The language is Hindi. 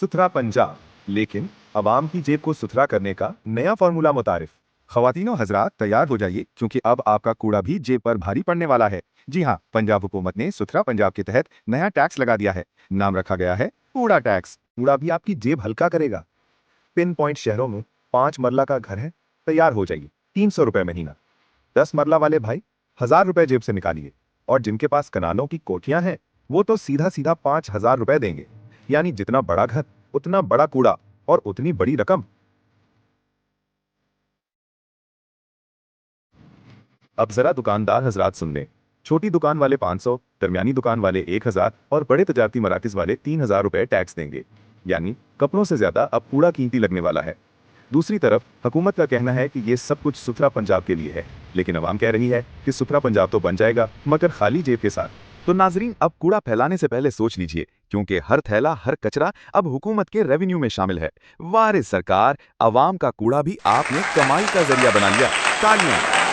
सुथरा पंजाब, लेकिन अवाम की जेब को सुथरा करने का नया फॉर्मूला मुतारिफ। ख़वातीनो हजरात तैयार हो जाइए, क्योंकि अब आपका कूड़ा भी जेब पर भारी पड़ने वाला है। जी हाँ, पंजाब हुकूमत ने सुथरा पंजाब के तहत नया टैक्स लगा दिया है। नाम रखा गया है कूड़ा टैक्स। कूड़ा भी आपकी जेब हल्का करेगा। पिन पॉइंट शहरों में 5 मरला का घर है, तैयार हो जाइए, 300 रुपए महीना। 10 मरला वाले भाई 1000 रुपए जेब से निकालिए। और जिनके पास कनालों की कोठियां हैं, वो तो सीधा सीधा 5000 रुपए देंगे। यानी जितना बड़ा घर उतना बड़ा कूड़ा और उतनी बड़ी रकम। अब जरा दुकानदार हजरात सुन लें। छोटी दुकान वाले 500, दरमियानी दुकान वाले 1000 और बड़े तजारती मराकज वाले 3000 रुपए टैक्स देंगे। यानी कपड़ों से ज्यादा अब कूड़ा कीमती लगने वाला है। दूसरी तरफ हुकूमत का कहना है कि ये सब कुछ सुथरा पंजाब के लिए है, लेकिन अवाम कह रही है कि सुथरा पंजाब तो बन जाएगा, मगर खाली जेब के साथ। तो नाजरीन, अब कूड़ा फैलाने से पहले सोच लीजिए, क्योंकि हर थैला, हर कचरा अब हुकूमत के रेवेन्यू में शामिल है। वारिस सरकार, अवाम का कूड़ा भी आपने कमाई का जरिया बना लिया। तालियां।